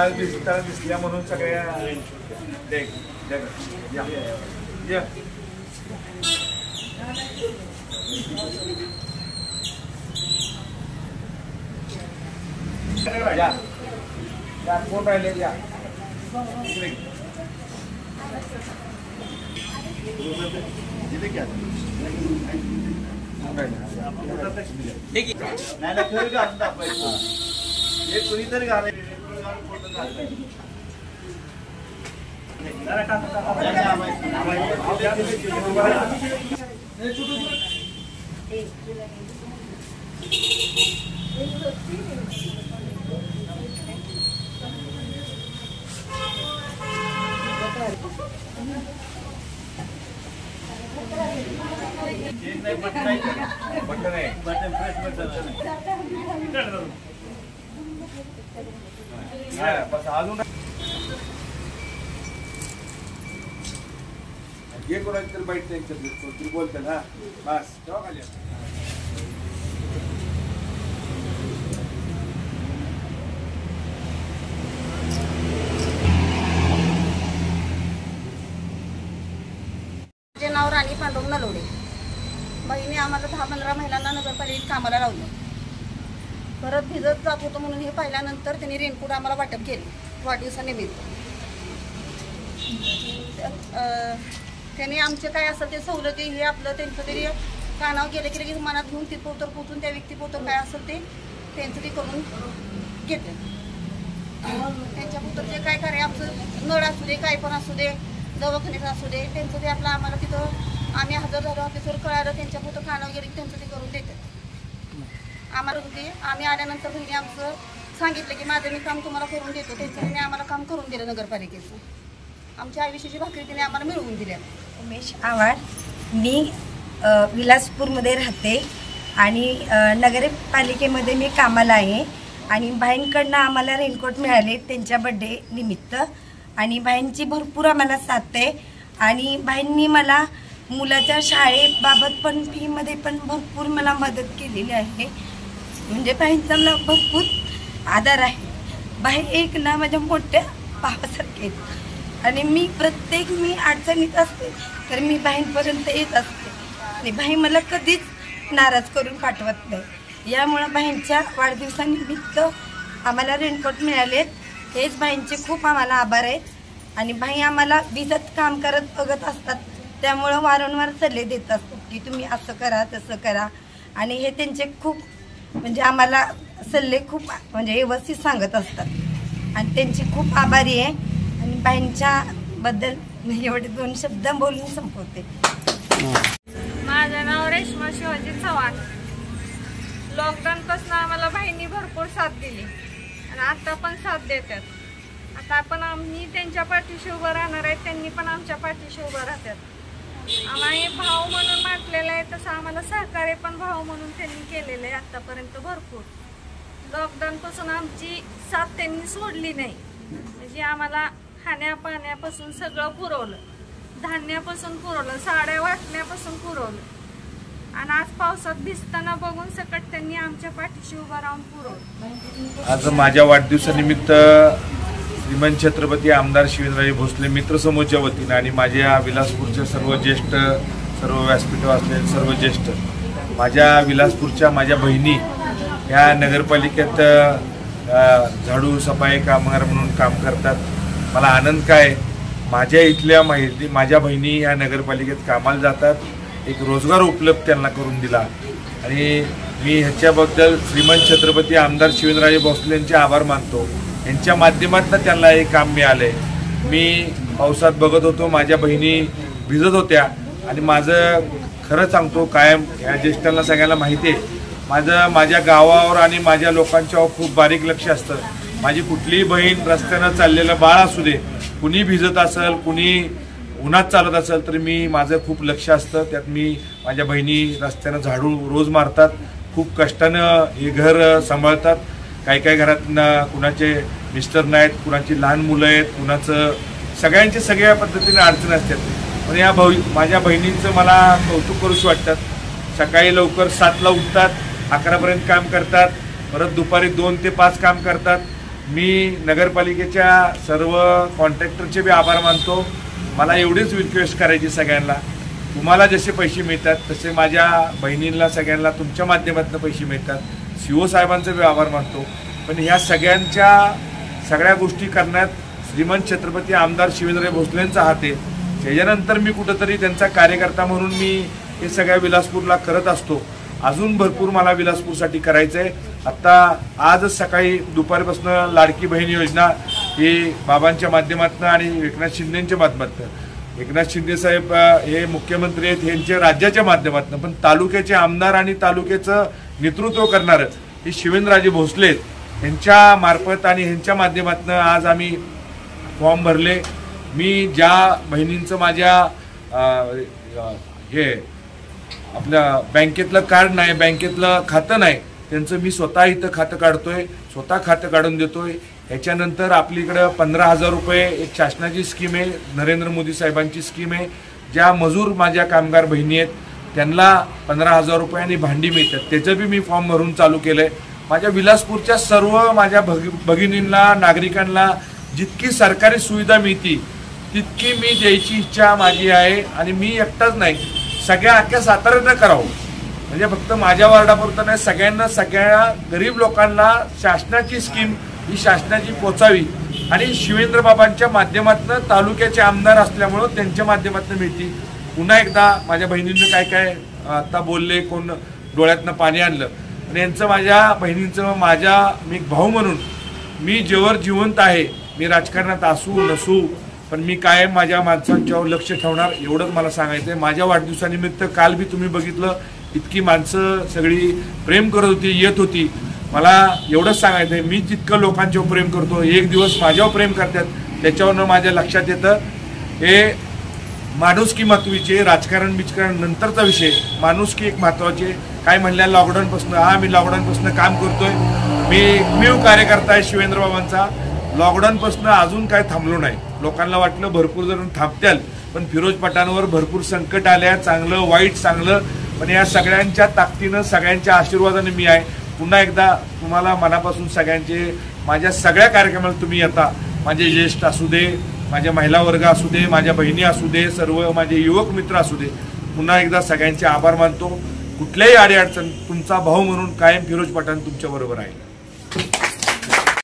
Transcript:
आज दिसल्या म्हणून सगळ्या कोण राहिले या कुणीतरी घाल बटन आहे बस अजून ये कोणाची तर बाईट त्यांच्या बोलते ना बस तेव्हा खाली माझे नाव राणी पांडुरंग नलवडे. बहिणी आम्हाला 10-15 महिलांना नगरपालिकेत कामाला लावलं. परत भिजत जात होतं म्हणून हे पाहिल्यानंतर त्यांनी रेनकोट आम्हाला वाटप केले वाढदिवसानिमित्त. त्यांनी आमचे काय असेल ते सवलती हे आपलं त्यांचं तरी कानावर गेले की लगेच मनात घेऊन तिथपोतर पोचून त्या व्यक्तीपोतर काय असेल ते त्यांचं ते करून घेते. त्यांच्यापुतर जे काय कार्य आमचं नळ असू दे काय पण असू दे दवाखान्याचं असू दे त्यांचं ते आपलं आम्हाला तिथं आम्ही हजर झालो ऑफिसवर कळालं त्यांच्यापुतर कानावर गेले की त्यांचं ते करून देतात आम्हाला. ते आम्ही आल्यानंतर बहिणी आमचं सांगितलं की माझं मी काम तुम्हाला करून देतो. त्यांच्याने आम्हाला काम करून दिलं नगरपालिकेचं. आमच्या आयुष्याची भाकरी तिने आम्हाला मिळवून दिल्या. उमेश आव्हाड. मी विलासपूरमध्ये राहते आणि नगरपालिकेमध्ये मी कामाला आहे. आणि बाईंकडनं आम्हाला रेनकोट मिळाले त्यांच्या बड्डे निमित्त. आणि बाईंची भरपूर आम्हाला साथ आहे. आणि बाईंनी मला मुलाच्या शाळेबाबत पण फीमध्ये पण भरपूर मला मदत केलेली आहे. म्हणजे बाईंचा मला भरपूर आधार आहे. बाई एक ना माझ्या मोठ्या भावासारखे आहेत. आणि मी अडचणीत असते तर मी बाईंपर्यंत येत असते. आणि बाई मला कधीच नाराज करून पाठवत नाही. यामुळं बाईंच्या वाढदिवसानिमित्त आम्हाला रेनकोट मिळालेत. हेच बाईंचे खूप आम्हाला आभार आहेत. आणि बाई आम्हाला भिजत काम करत बघत असतात त्यामुळं वारंवार सल्ले देत असतात की तुम्ही असं करा तसं करा. आणि हे त्यांचे खूप म्हणजे आम्हाला सल्ले खूप म्हणजे व्यवस्थित सांगत असतात. आणि त्यांची खूप आभारी आहे. आणि बाईंच्याबद्दल एवढे 2 शब्द बोलून संपवते. माझं नाव रेश्मा शिवाजी चव्हाण. लॉकडाऊनपासून आम्हाला बहिणी भरपूर साथ दिली आणि आता पण साथ देतात. आता आपण आम्ही त्यांच्या पाठीशी उभं राहणार आहेत त्यांनी पण आमच्या पाठीशी उभं राहतात. आम्हाला भाऊ म्हणून म्हटलेलं आहे तसं आम्हाला सहकार्य पण भाऊ म्हणून त्यांनी केलेलं आहे आतापर्यंत भरपूर. लॉकडाऊनपासून आमची साथ त्यांनी सोडली नाही. म्हणजे आम्हाला खाण्यापाण्यापासून सगळं पुरवलं. धान्यापासून पुरवलं, साड्या वाटण्यापासून पुरवलं. आणि आज पावसात भिजताना बघून सकट त्यांनी आमच्या पाठीशी उभा राहून पुरवलं. आज माझ्या वाढदिवसानिमित्त श्रीमंत छत्रपती आमदार शिवेंद्रराजे भोसले मित्रसमूहाच्या वतीनं आणि माझ्या विलासपूरचे सर्व ज्येष्ठ सर्व व्यासपीठावर असलेले सर्व ज्येष्ठ माझ्या विलासपूरच्या माझ्या बहिणी ह्या नगरपालिकेत झाडू सफाई कामगार म्हणून काम करतात. मला आनंद काय माझ्या इथल्या माझ्या बहिणी ह्या नगरपालिकेत कामाला जातात. एक रोजगार उपलब्ध त्यांना करून दिला. आणि मी ह्याच्याबद्दल श्रीमंत छत्रपती आमदार शिवेंद्रराजे भोसले यांचे आभार मानतो. यांच्या माध्यमातून त्यांना हे काम मिळाले. मी पावसात बघत होतो माझ्या बहिणी भिजत होत्या. आणि माझं खरं सांगतो कायम ह्या ज्येष्ठांना सगळ्यांना माहिती आहे माझ्या गावावर आणि माझ्या लोकांच्यावर खूप बारीक लक्ष असतं. माझी कुठलीही बहीण रस्त्यानं चाललेलं बाळ असू दे कुणी भिजत असेल कुणी उन्हात चालत असेल तर माझं खूप लक्ष असतं. त्यात माझ्या बहिणी रस्त्यानं झाडू रोज मारतात. खूप कष्टानं हे घर सांभाळतात. काही घरातनं कुणाचे मिस्टर नाहीत कुणाची लहान मुलं आहेत कुणाचं सगळ्यांची सगळ्या पद्धतीने अडचण असतात. पण या माझ्या बहिणींचं मला कौतुक करूच वाटतात. सकाळी लवकर 7ला उठतात 11पर्यंत काम करतात. परत दुपारी 2 ते 5 काम करतात. मी नगरपालिकेच्या सर्व कॉन्ट्रॅक्टरचे बी आभार मानतो. मला एवढीच रिक्वेस्ट करायची सगळ्यांना, तुम्हाला जसे पैसे मिळतात तसे माझ्या बहिणींना सगळ्यांना तुमच्या माध्यमातून पैसे मिळतात. CO साहेबांचे बी आभार मानतो. पण ह्या सगळ्या गोष्टी करण्यात श्रीमंत छत्रपती आमदार शिवेंद्र भोसलेंचा हात आहे. त्याच्यानंतर मी कुठंतरी त्यांचा कार्यकर्ता म्हणून मी हे सगळ्या विलासपूरला करत असतो. अजून भरपूर मला विलासपूरसाठी करायचं आहे. आत्ता आजच सकाळी दुपारपासून लाडकी बहीण योजना ही बाबांच्या माध्यमातून आणि एकनाथ शिंदेच्या माध्यमातून, एकनाथ शिंदे साहेब हे मुख्यमंत्री आहेत यांच्या राज्याच्या माध्यमातून, पण तालुक्याचे आमदार आणि तालुक्याचं नेतृत्व करणारं हे शिवेंद्रराजे भोसले यांच्या मार्फत आणि ह्यांच्या माध्यमातून आज आम्ही फॉर्म भरले. मी ज्या बहिणींचं माझ्या हे आपल्या बँकेतलं कार्ड नाही, बँकेतलं खातं नाही, त्यांचं मी स्वतः इथं खातं काढतोय, स्वतः खातं काढून देतोय. याच्यानंतर आपलीकडं 15,000 रुपये एक शासनाची स्कीम आहे, नरेंद्र मोदी साहेबांची स्कीम आहे. ज्या मजूर माझ्या कामगार बहिणी आहेत त्यांना 15,000 रुपये आणि भांडी मिळतात, त्याचं बी मी फॉर्म भरून चालू केलं आहे. माझ्या विलासपूरच्या सर्व माझ्या भगिनींना, नागरिकांना जितकी सरकारी सुविधा मिळते तितकी मी द्यायची इच्छा माझी आहे. आणि मी एकटाच नाही, सगळ्या अख्ख्या साताऱ्यानं करावं, म्हणजे फक्त माझ्या वार्डापुरतं नाही, सगळ्या गरीब लोकांना शासनाची स्कीम ही शासनाची पोचावी. आणि शिवेंद्र बाबांच्या माध्यमातून तालुक्याचे आमदार असल्यामुळं त्यांच्या माध्यमातून मिळते. पुन्हा एकदा माझ्या बहिणींना काय काय आता बोलले, कोण डोळ्यातनं पाणी आणलं, आणि यांचं माझ्या बहिणींचं मी एक भाऊ म्हणून मी जेवर जिवंत आहे. मी राजकारणात असू नसू पण मी कायम माझ्या माणसांच्यावर लक्ष ठेवणार, एवढंच मला सांगायचं आहे. माझ्या वाढदिवसानिमित्त काल बी तुम्ही बघितलं, इतकी माणसं सगळी प्रेम करत होती, येत होती. मला एवढंच सांगायचं आहे, मी जितकं लोकांच्यावर प्रेम करतो, एक दिवस माझ्यावर प्रेम करतात, त्याच्यावरनं माझ्या लक्षात येतं हे माणुसकी महत्त्वाची, राजकारण बिजकारण नंतरचा विषय, माणुसकी एक महत्त्वाची. काय म्हणल्या लॉकडाऊनपासून, मी लॉकडाऊनपासून काम करतोय, मी एकमेव कार्यकर्ता आहे शिवेंद्र बाबांचा. लॉकडाऊनपासून अजून काय थांबलो नाही. लोकांना वाटलं भरपूर जण थांबत्याल, पण फिरोज पठाणवर भरपूर संकट आल्या, चांगलं वाईट चांगलं, पण या सगळ्यांच्या ताकदीनं, सगळ्यांच्या आशीर्वादाने मी आहे. पुन्हा एकदा तुम्हाला मनापासून सगळ्यांचे, माझ्या सगळ्या कार्यक्रमाला तुम्ही येता, माझे ज्येष्ठ असू दे, माझ्या महिला वर्ग असू दे, माझ्या बहिणी असू दे, सर्व माझे युवक मित्र असू दे, पुन्हा एकदा सगळ्यांचे आभार मानतो. कुठल्याही अडीअडचण तुमचा भाऊ म्हणून कायम फिरोज पठाण तुमच्या बरोबर आहे.